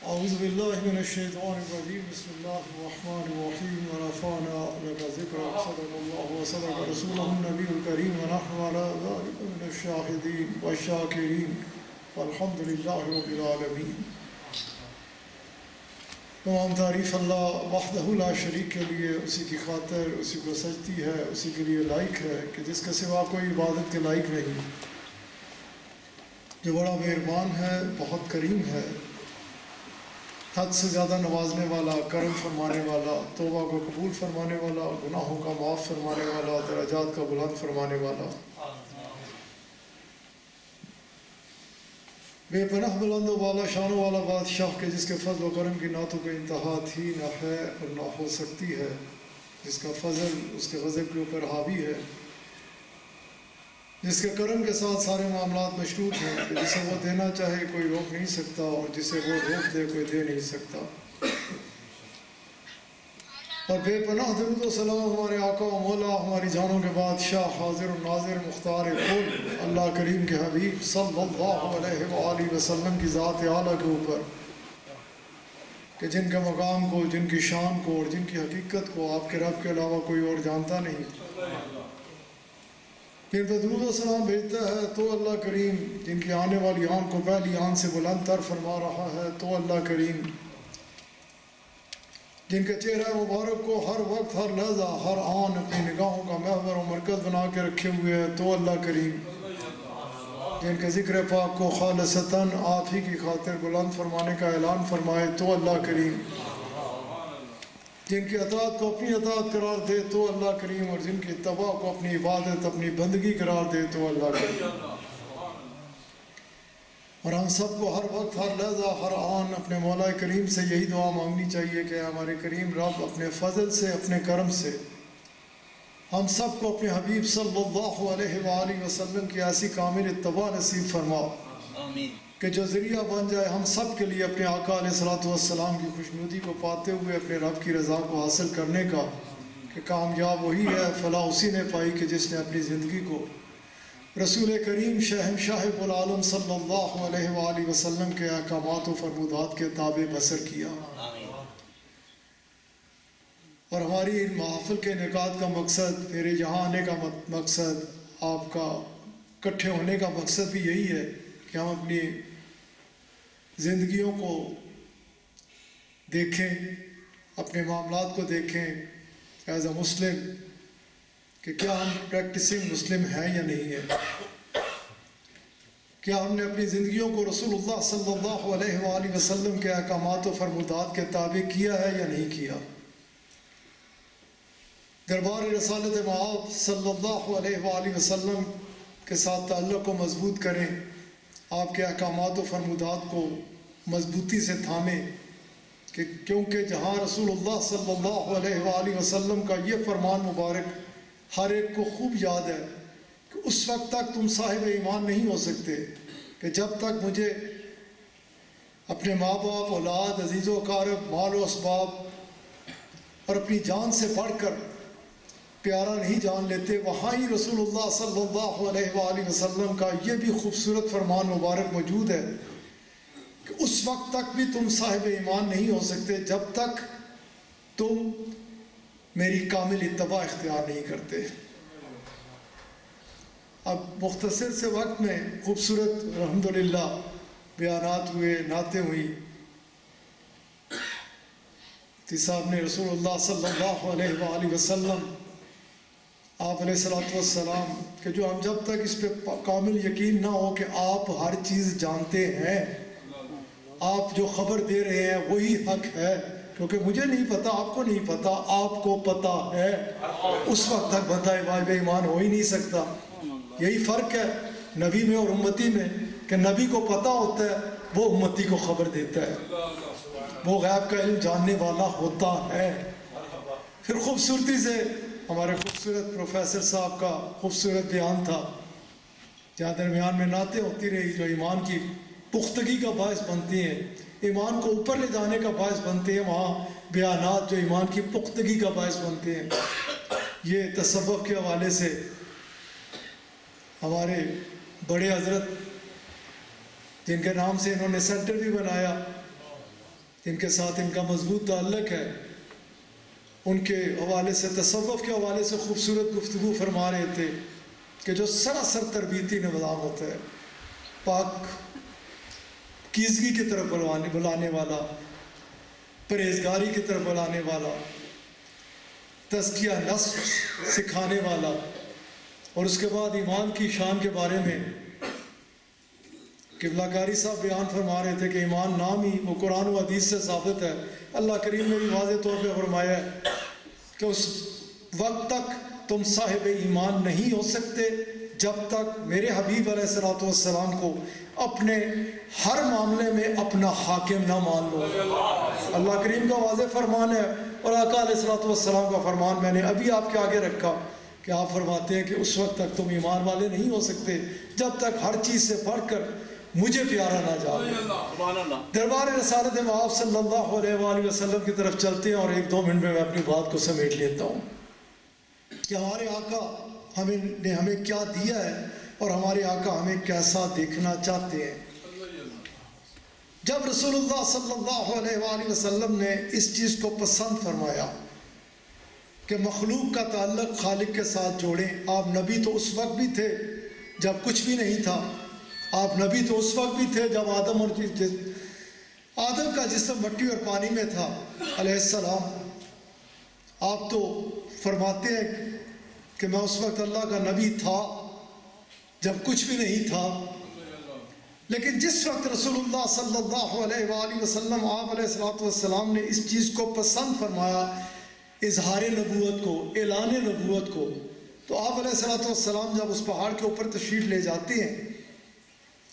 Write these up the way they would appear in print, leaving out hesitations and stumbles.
أعوذ بالله من الشيطان الرجيم بسم الله الرحمن الرحيم ورفعنا لك ذكرك صدق الله وصدق رسوله النبي الكريم ونحن على ذلك من الشاهدين والشاكرين والحمد لله رب العالمين. تمام تعریف اللہ وحدہ لا شریک کے لیے، اسی کی خاطر، اسی کو سجتی ہے، اسی کے لیے لائق ہے کہ جس کے سوا کوئی عبادت کے لائق نہیں، جو بڑا مہربان ہے، بہت کریم ہے، حد سے زیادہ نوازنے والا، کرم فرمانے والا، توبہ کو قبول فرمانے والا، گناہوں کا معاف فرمانے والا، درجات کا بلند فرمانے والا، بے پناہ بلند و بالا شان والا بادشاہ کے جس کے فضل و کرم کی نعتوں کا انتہا تھی نہ ہے اور نہ ہو سکتی ہے، جس کا فضل اس کے غضب کے اوپر حاوی ہے، جس کے کرم کے ساتھ سارے معاملات مشروط ہیں، کہ جسے وہ دینا چاہے کوئی روک نہیں سکتا اور جسے وہ روک دے کوئی دے نہیں سکتا. اور بے پناہ درود و سلام ہمارے آقا و مولا، ہماری جانوں کے بادشاہ، حاضر و ناظر، مختار کل، اللہ کریم کے حبیب صلی اللہ علیہ وآلہ وسلم کی ذات اعلیٰ کے اوپر، کہ جن کے مقام کو، جن کی شان کو اور جن کی حقیقت کو آپ کے رب کے علاوہ کوئی اور جانتا نہیں. پھر درود و سلام بھیجتا ہے تو اللہ کریم جن کی آنے والی آن کو پہلی آن سے بلند تر فرما رہا ہے، تو اللہ کریم جن کے چہرہ مبارک کو ہر وقت، ہر لحظہ، ہر آن اپنی نگاہوں کا محور و مرکز بنا کے رکھے ہوئے ہے، تو اللہ کریم جن کے ذکر پاک کو خالصتاً آپ ہی کی خاطر بلند فرمانے کا اعلان فرمائے، تو اللہ کریم جن کی اطاعت کو اپنی اطاعت قرار دے، تو اللہ کریم اور جن کی اتباع کو اپنی عبادت، اپنی بندگی قرار دے، تو اللہ کریم. اور ہم سب کو ہر وقت، ہر لحظہ، ہر آن اپنے مولا کریم سے یہی دعا مانگنی چاہیے کہ ہمارے کریم رب اپنے فضل سے، اپنے کرم سے ہم سب کو اپنے حبیب صلی اللہ علیہ وآلہ وسلم کی ایسی کامل اتباع نصیب فرما کہ جو ذریعہ بن جائے ہم سب کے لیے اپنے آقا علیہ الصلوۃ والسلام کی خوشنودی کو پاتے ہوئے اپنے رب کی رضا کو حاصل کرنے کا، کہ کامیاب وہی ہے، فلاح اسی نے پائی کہ جس نے اپنی زندگی کو رسول کریم شہنشاہ العالم صلی اللہ علیہ وآلہ وسلم کے احکامات و فرمودات کے تابع بسر کیا. اور ہماری ان محافل کے انعقاد کا مقصد، میرے یہاں آنے کا مقصد، آپ کا اکٹھے ہونے کا مقصد بھی یہی ہے کہ ہم اپنی زندگیوں کو دیکھیں، اپنے معاملات کو دیکھیں ایز اے مسلم، کہ کیا ہم پریکٹسنگ مسلم ہیں یا نہیں ہے، کیا ہم نے اپنی زندگیوں کو رسول اللہ صلی اللہ علیہ وآلہ وسلم کے احکامات و فرمودات کے تابع کیا ہے یا نہیں کیا. دربار رسالت مآب صلی اللہ علیہ وآلہ وسلم کے ساتھ تعلق کو مضبوط کریں، آپ کے احکامات و فرمودات کو مضبوطی سے تھامیں، کہ کیونکہ جہاں رسول اللہ صلی اللہ علیہ وآلہ وسلم کا یہ فرمان مبارک ہر ایک کو خوب یاد ہے کہ اس وقت تک تم صاحب ایمان نہیں ہو سکتے کہ جب تک مجھے اپنے ماں باپ، اولاد، عزیز و اقارب، مال و اسباب اور اپنی جان سے بڑھ کر پیارا نہیں جان لیتے. وہاں ہی رسول اللہ صلی اللہ علیہ وآلہ وسلم کا یہ بھی خوبصورت فرمان مبارک موجود ہے کہ اس وقت تک بھی تم صاحب ایمان نہیں ہو سکتے جب تک تم میری کامل اتباع اختیار نہیں کرتے. اب مختصر سے وقت میں خوبصورت الحمدللہ بیانات ہوئے، نعتیں ہوئی. صاحب نے رسول اللہ صلی اللہ علیہ وآلہ وسلم، آپ علیہ الصلوۃ والسلام، کہ جو ہم جب تک اس پہ کامل یقین نہ ہو کہ آپ ہر چیز جانتے ہیں، آپ جو خبر دے رہے ہیں وہی حق ہے، کیونکہ مجھے نہیں پتا، آپ کو نہیں پتا، آپ کو پتا ہے، اس وقت تک بندہ واجب ایمان ہو ہی نہیں سکتا. یہی فرق ہے نبی میں اور امتی میں، کہ نبی کو پتا ہوتا ہے، وہ امتی کو خبر دیتا ہے، وہ غیب کا علم جاننے والا ہوتا ہے. پھر خوبصورتی سے ہمارے خوبصورت پروفیسر صاحب کا خوبصورت بیان تھا، جہاں درمیان میں نعتیں ہوتی رہی جو ایمان کی پختگی کا باعث بنتی ہیں، ایمان کو اوپر لے جانے کا باعث بنتے ہیں، وہاں بیانات جو ایمان کی پختگی کا باعث بنتے ہیں. یہ تصوف کے حوالے سے ہمارے بڑے حضرت، جن کے نام سے انہوں نے سینٹر بھی بنایا، جن کے ساتھ ان کا مضبوط تعلق ہے، ان کے حوالے سے، تصوف کے حوالے سے خوبصورت گفتگو فرما رہے تھے کہ جو سراسر تربیتی نظام ہوتا ہے، پاک کیزگی کی طرف بلانے والا، پرہیزگاری کی طرف بلانے والا، تزکیہ نفس سکھانے والا، اور اس کے بعد ایمان کی شان کے بارے میں قبلہ قاری صاحب بیان فرما رہے تھے کہ ایمان نام ہی وہ قرآن و حدیث سے ثابت ہے۔ اللہ کریم نے بھی واضح طور پہ فرمایا ہے کہ اس وقت تک تم صاحب ایمان نہیں ہو سکتے جب تک میرے حبیب علیہ الصلوۃ والسلام کو اپنے ہر معاملے میں اپنا حاکم نہ مان لو۔ اللہ کریم کا واضح فرمان ہے، اور آقا علیہ الصلوۃ والسلام کا فرمان میں نے ابھی آپ کے آگے رکھا کہ آپ فرماتے ہیں کہ اس وقت تک تم ایمان والے نہیں ہو سکتے جب تک ہر چیز سے بڑھ کر مجھے پیارا نہ جاؤ۔ دربار رسالت مآب صلی اللہ علیہ وآلہ وسلم کی طرف چلتے ہیں، اور 1-2 منٹ میں اپنی بات کو سمیٹ لیتا ہوں کہ ہمارے آقا نے ہمیں کیا دیا ہے اور ہمارے آقا ہمیں کیسا دیکھنا چاہتے ہیں۔ جب رسول اللہ صلی اللہ علیہ وآلہ وسلم نے اس چیز کو پسند فرمایا کہ مخلوق کا تعلق خالق کے ساتھ جوڑیں، آپ نبی تو اس وقت بھی تھے جب کچھ بھی نہیں تھا، آپ نبی تو اس وقت بھی تھے جب آدم کا جسم مٹی اور پانی میں تھا علیہ السلام۔ آپ تو فرماتے ہیں کہ میں اس وقت اللہ کا نبی تھا جب کچھ بھی نہیں تھا، لیکن جس وقت رسول اللہ صلی اللہ علیہ وآلہ وسلم آپ علیہ السلام نے اس چیز کو پسند فرمایا، اظہار نبوت کو، اعلان نبوت کو، تو آپ علیہ السلام جب اس پہاڑ کے اوپر تشریف لے جاتے ہیں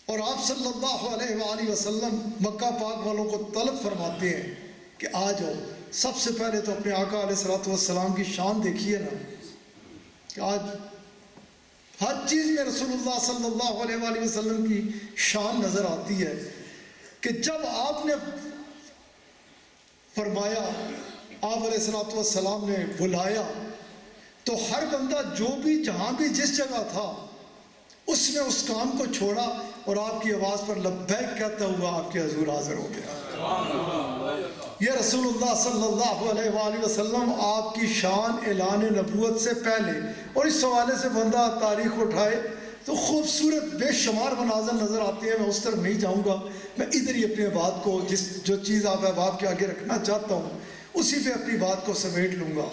اور آپ صلی اللہ علیہ وآلہ وسلم مکہ پاک والوں کو طلب فرماتے ہیں کہ آ جاؤ، سب سے پہلے تو اپنے آقا علیہ السلام کی شان دیکھیے نا، کہ آج ہر چیز میں رسول اللہ صلی اللہ علیہ وآلہ وسلم کی شان نظر آتی ہے کہ جب آپ نے فرمایا، آپ علیہ السلام نے بلایا، تو ہر بندہ جو بھی جہاں بھی جس جگہ تھا اس نے اس کام کو چھوڑا اور آپ کی آواز پر لبیک کہتا ہوا آپ کے حضور حاضر ہو گیا۔ یہ رسول اللہ صلی اللہ علیہ وآلہ وسلم آپ کی شان اعلان نبوت سے پہلے، اور اس حوالے سے بندہ تاریخ اٹھائے تو خوبصورت بے شمار مناظر نظر آتے ہیں۔ میں اس طرف نہیں جاؤں گا، میں ادھر ہی اپنے بات کو جو چیز آپ احباب کے آگے رکھنا چاہتا ہوں اسی پہ اپنی بات کو سمیٹ لوں گا۔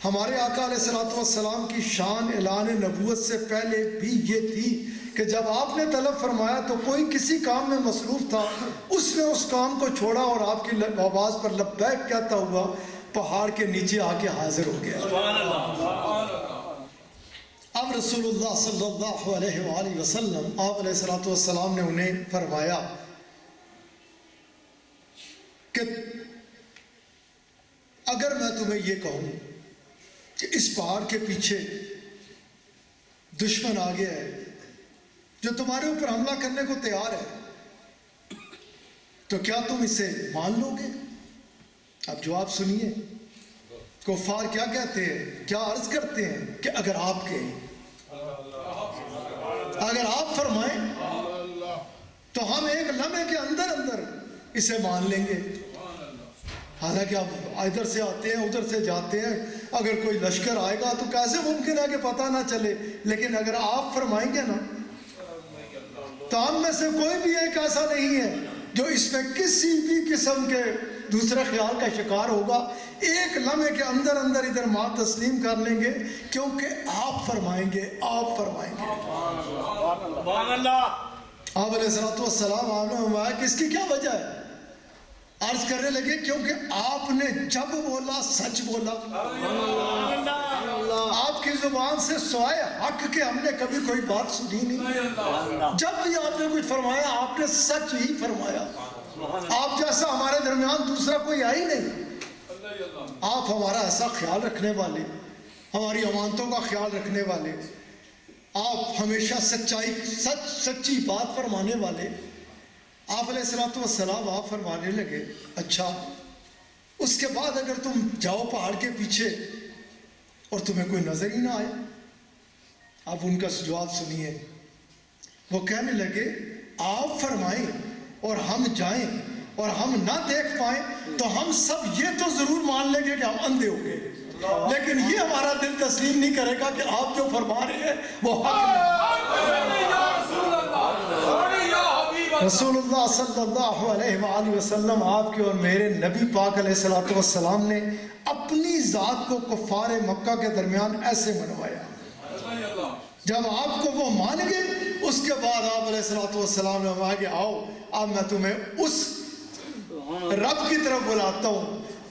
ہمارے آقا علیہ السلام کی شان اعلان نبوت سے پہلے بھی یہ تھی کہ جب آپ نے طلب فرمایا تو کوئی کسی کام میں مصروف تھا، اس نے اس کام کو چھوڑا اور آپ کی آواز پر لبیک کہتا ہوا پہاڑ کے نیچے آ کے حاضر ہو گیا۔ اب رسول اللہ صلی اللہ علیہ وآلہ وسلم آپ علیہ السلام نے انہیں فرمایا کہ اگر میں تمہیں یہ کہوں کہ اس پہاڑ کے پیچھے دشمن آ گیا ہے جو تمہارے اوپر حملہ کرنے کو تیار ہے، تو کیا تم اسے مان لو گے؟ اب جواب سنیے، کفار کیا کہتے ہیں، کیا عرض کرتے ہیں کہ اگر آپ کہیں، اگر آپ فرمائیں تو ہم ایک لمحے کے اندر اندر اسے مان لیں گے۔ حالانکہ آپ ادھر سے آتے ہیں ادھر سے جاتے ہیں، اگر کوئی لشکر آئے گا تو کیسے ممکن ہے کہ پتہ نہ چلے، لیکن اگر آپ فرمائیں گے نا تو ہم میں سے کوئی بھی ایک ایسا نہیں ہے جو اس میں کسی بھی قسم کے دوسرے خیال کا شکار ہوگا، ایک لمحے کے اندر اندر ادھر ماں تسلیم کر لیں گے، کیونکہ آپ فرمائیں گے، آپ فرمائیں گے۔ آپ علیہ السلام آپ نے فرمایا کہ اس کی کیا وجہ ہے؟ عرض کرنے لگے کیونکہ آپ نے جب بولا سچ بولا، آپ کی زبان سے سوائے حق کے ہم نے کبھی کوئی بات سنی نہیں، جب بھی آپ نے کچھ فرمایا آپ نے سچ ہی فرمایا، آپ جیسا ہمارے درمیان دوسرا کوئی آئی نہیں، آپ ہمارا ایسا خیال رکھنے والے، ہماری امانتوں کا خیال رکھنے والے، آپ ہمیشہ سچی بات فرمانے والے۔ آپ علیہ السلام آپ فرمانے لگے اچھا اس کے بعد اگر تم جاؤ پہاڑ کے پیچھے اور تمہیں کوئی نظر ہی نہ آئے؟ اب ان کا جواب سنیے، وہ کہنے لگے آپ فرمائیں اور ہم جائیں اور ہم نہ دیکھ پائیں تو ہم سب یہ تو ضرور مان لیں گے کہ ہم اندھے ہوں گے، لیکن یہ ہمارا دل تسلیم نہیں کرے گا کہ آپ جو فرما رہے ہیں وہ حق ہے۔ رسول اللہ صلی اللہ علیہ وآلہ وسلم، آپ کے اور میرے نبی پاک علیہ السلام نے اپنی ذات کو کفار مکہ کے درمیان ایسے منوایا۔ جب آپ کو وہ مان گئے، اس کے بعد آپ علیہ السلام نے فرمایا کہ آؤ اب میں تمہیں اس رب کی طرف بلاتا ہوں،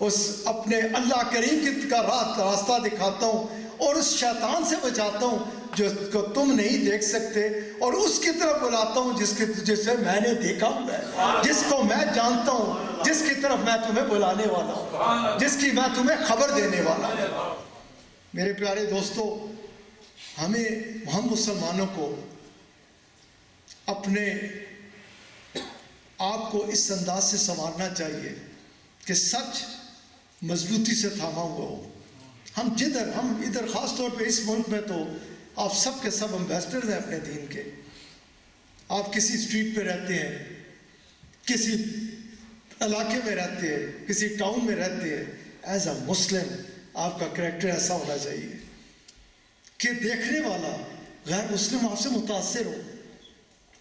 اس اپنے اللہ کریم کا راستہ دکھاتا ہوں، اور اس شیطان سے بچاتا ہوں جس کو تم نہیں دیکھ سکتے، اور اس کی طرف بلاتا ہوں جسے میں نے دیکھا ہوا ہے، جس کو میں جانتا ہوں، جس کی طرف میں تمہیں بلانے والا ہوں، جس کی میں تمہیں خبر دینے والا ہوں۔ میرے پیارے دوستو، ہم مسلمانوں کو اپنے آپ کو اس انداز سے سنوارنا چاہیے کہ سچ مضبوطی سے تھاما ہوا ہو۔ ہم ادھر خاص طور پہ اس ملک میں تو آپ سب کے سب امبیسڈرز ہیں اپنے دین کے۔ آپ کسی اسٹریٹ پہ رہتے ہیں، کسی علاقے میں رہتے ہیں، کسی ٹاؤن میں رہتے ہیں، ایز اے مسلم آپ کا کریکٹر ایسا ہونا چاہیے کہ دیکھنے والا غیر مسلم آپ سے متاثر ہو،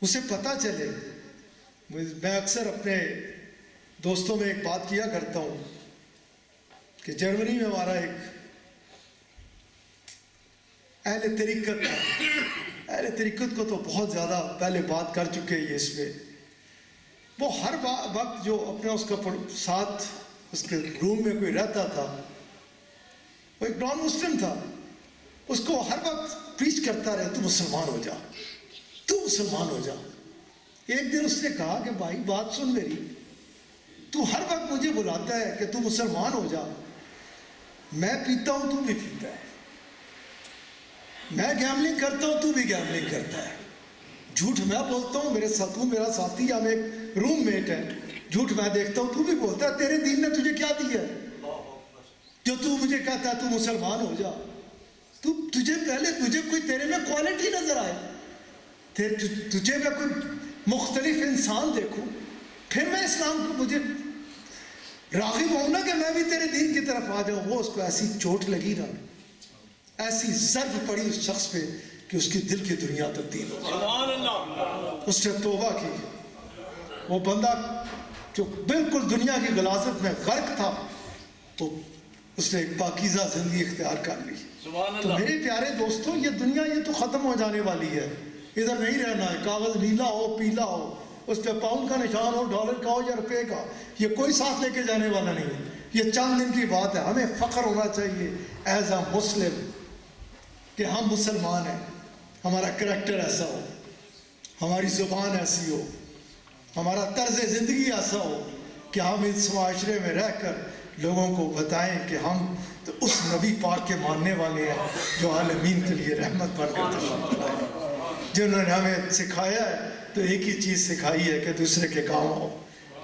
اسے پتہ چلے۔ میں اکثر اپنے دوستوں میں ایک بات کیا کرتا ہوں کہ جرمنی میں ہمارا ایک اہل طریقت تھا۔ اہل طریقت کو تو بہت زیادہ پہلے بات کر چکے ہیں اس میں۔ وہ ہر وقت جو اپنے اس کا ساتھ اس کے روم میں کوئی رہتا تھا، وہ ایک نان مسلم تھا، اس کو ہر وقت پریچ کرتا رہے تو مسلمان ہو جا، تو مسلمان ہو جا۔ ایک دن اس نے کہا کہ بھائی بات سن میری، تو ہر وقت مجھے بلاتا ہے کہ تو مسلمان ہو جا، میں پیتا ہوں تو بھی پیتا ہے، میں گیملنگ کرتا ہوں تو بھی گیملنگ کرتا ہے، جھوٹ میں بولتا ہوں، تو میرا ساتھی، ہم ایک روم میٹ ہے، جھوٹ میں دیکھتا ہوں تو بھی بولتا ہے، تیرے دین نے تجھے کیا دیا ہے جو تو مجھے کہتا ہے تو مسلمان ہو جا؟ تجھے کوئی تیرے میں کوالٹی نظر آئے، تجھے میں کوئی مختلف انسان دیکھوں، پھر میں اسلام کو مجھے راغب ہوں نا کہ میں بھی تیرے دین کی طرف آ جاؤں۔ وہ اس کو ایسی چوٹ لگی نا، ایسی ضرب پڑی اس شخص پہ کہ اس کی دل کی دنیا تبدیل ہو گئی۔ اس نے توبہ کی۔ وہ بندہ جو بالکل دنیا کی غلاظت میں غرق تھا، تو اس نے ایک پاکیزہ زندگی اختیار کر لی۔ تو میرے پیارے دوستوں، یہ دنیا یہ تو ختم ہو جانے والی ہے، ادھر نہیں رہنا ہے۔ کاغذ نیلا ہو پیلا ہو، اس پہ پاؤنڈ کا نشان ہو، ڈالر کا ہو یا روپے کا، یہ کوئی ساتھ لے کے جانے والا نہیں ہے، یہ چند دن کی بات ہے۔ ہمیں فخر ہونا چاہیے ایز اے مسلم کہ ہم مسلمان ہیں، ہمارا کریکٹر ایسا ہو، ہماری زبان ایسی ہو، ہمارا طرز زندگی ایسا ہو کہ ہم اس معاشرے میں رہ کر لوگوں کو بتائیں کہ ہم تو اس نبی پاک کے ماننے والے ہیں جو عالمین کے لیے رحمت بن کر تشریف لائے، جنہوں نے ہمیں سکھایا ہے تو ایک ہی چیز سکھائی ہے کہ دوسرے کے کام آؤ،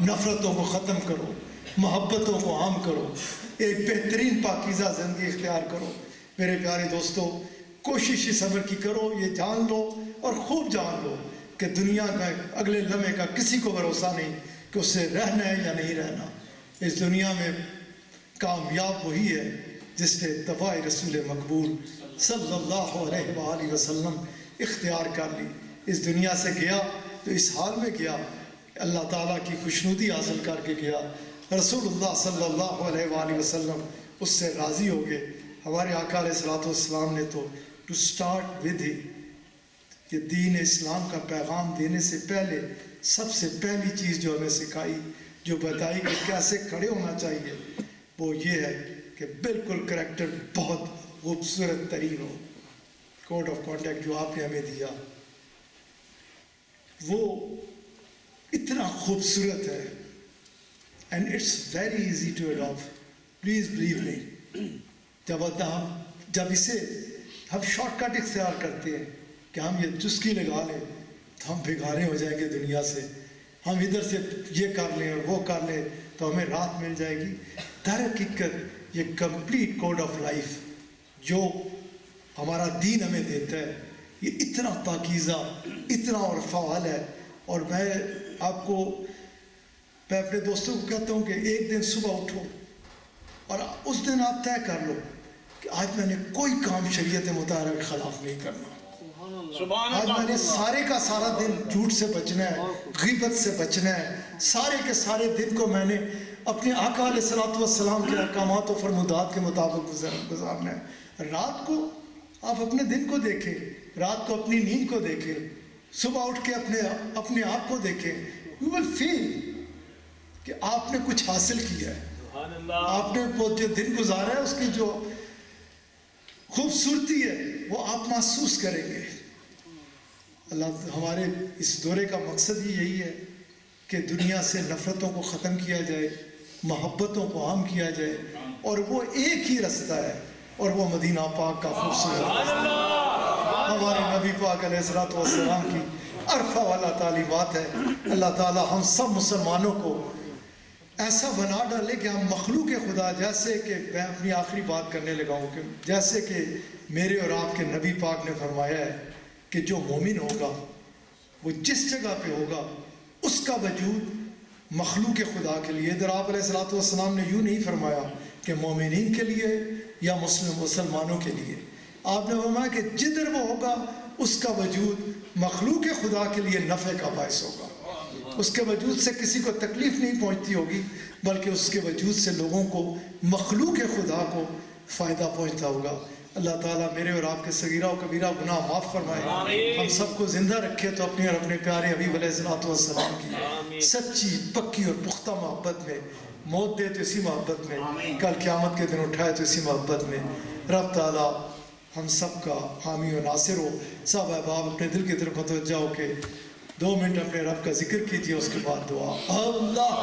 نفرتوں کو ختم کرو، محبتوں کو عام کرو، ایک بہترین پاکیزہ زندگی اختیار کرو۔ میرے پیارے دوستو، کوشش اس عمر کی کرو، یہ جان لو اور خوب جان لو کہ دنیا کا اگلے لمحے کا کسی کو بھروسہ نہیں کہ اس سے رہنا ہے یا نہیں رہنا۔ اس دنیا میں کامیاب وہی ہے جس نے اتباع رسول مقبول صلی اللہ علیہ وآلہ وسلم اختیار کر لی۔ اس دنیا سے گیا تو اس حال میں گیا کہ اللہ تعالیٰ کی خوشنودی حاصل کر کے گیا۔ رسول اللہ صلی اللہ علیہ وآلہ وسلم اس سے راضی ہو گئے۔ ہمارے آقا علیہ السلام نے تو ٹو اسٹارٹ ود ہی، یہ دین اسلام کا پیغام دینے سے پہلے سب سے پہلی چیز جو ہمیں سکھائی، جو بتائی کہ کیسے کھڑے ہونا چاہیے، وہ یہ ہے کہ بالکل کریکٹر بہت خوبصورت ترین ہو۔ کوڈ آف کانڈکٹ جو آپ نے ہمیں دیا وہ اتنا خوبصورت ہے، and it's very easy to adapt, please believe me. جب اسے ہم شارٹ کٹ اختیار کرتے ہیں کہ ہم یہ چسکی لگا لیں تو ہم بھگارے ہو جائیں گے دنیا سے، ہم ادھر سے یہ کر لیں اور وہ کر لیں تو ہمیں رات مل جائے گی۔ در حقیقت یہ کمپلیٹ کوڈ آف لائف جو ہمارا دین ہمیں دیتا ہے، یہ اتنا پاکیزہ، اتنا اور فعال ہے۔ اور میں آپ کو میں اپنے دوستوں کو کہتا ہوں کہ ایک دن صبح اٹھو اور اس دن آپ طے کر لو کہ آج میں نے کوئی کام شریعت مطالعہ کے خلاف نہیں کرنا. آج میں نے سارے کا سارا دن جھوٹ سے بچنا ہے, غیبت سے بچنا ہے, سارے کے سارے دن کو میں نے اپنے آقا علیہ الصلوۃ والسلام کے احکامات و فرمودات کے مطابق گزارنا ہے. رات کو آپ اپنے دن کو دیکھیں, رات کو اپنی نیند کو دیکھیں, صبح اٹھ کے اپنے آپ کو دیکھیں. یو ول فیل کہ آپ نے کچھ حاصل کیا ہے, آپ نے وہ جو دن گزارا ہے اس کی جو خوبصورتی ہے وہ آپ محسوس کریں گے. اللہ ہمارے اس دورے کا مقصد ہی یہی ہے کہ دنیا سے نفرتوں کو ختم کیا جائے, محبتوں کو عام کیا جائے, اور وہ ایک ہی رستہ ہے اور وہ مدینہ پاک کا خوبصورت رستہ ہے. ہمارے نبی پاک علیہ الصلوۃ والسلام کی عرفہ والا تعلیمات ہے. اللہ تعالی ہم سب مسلمانوں کو ایسا بنا ڈالے کہ ہم مخلوق خدا, جیسے کہ میں اپنی آخری بات کرنے لگا ہوں کہ جیسے کہ میرے اور آپ کے نبی پاک نے فرمایا ہے کہ جو مومن ہوگا وہ جس جگہ پہ ہوگا اس کا وجود مخلوق خدا کے لیے. ادھر آپ علیہ الصلوۃ والسلام نے یوں نہیں فرمایا کہ مومنین کے لیے یا مسلمانوں کے لیے, آپ نے فرمایا کہ جدھر وہ ہوگا اس کا وجود مخلوق خدا کے لیے نفع کا باعث ہوگا. اس کے وجود سے کسی کو تکلیف نہیں پہنچتی ہوگی, بلکہ اس کے وجود سے لوگوں کو مخلوق خدا کو فائدہ پہنچتا ہوگا. اللہ تعالیٰ میرے اور آپ کے صغیرہ و کبیرہ گناہ معاف فرمائے, ہم سب کو زندہ رکھے تو اپنے اور اپنے پیارے حبیب علیہ الصلوۃ والسلام کی سچی پکی اور پختہ محبت میں, موت دے تو اسی محبت میں, کل قیامت کے دن اٹھائے تو اسی محبت میں. رب تعالیٰ ہم سب کا حامی و ناصر ہو. سب احباب اپنے دل کی طرف متوجہ ہو کے 2 منٹ اپنے رب کا ذکر کیجیے, اس کے بعد دعا. اللہ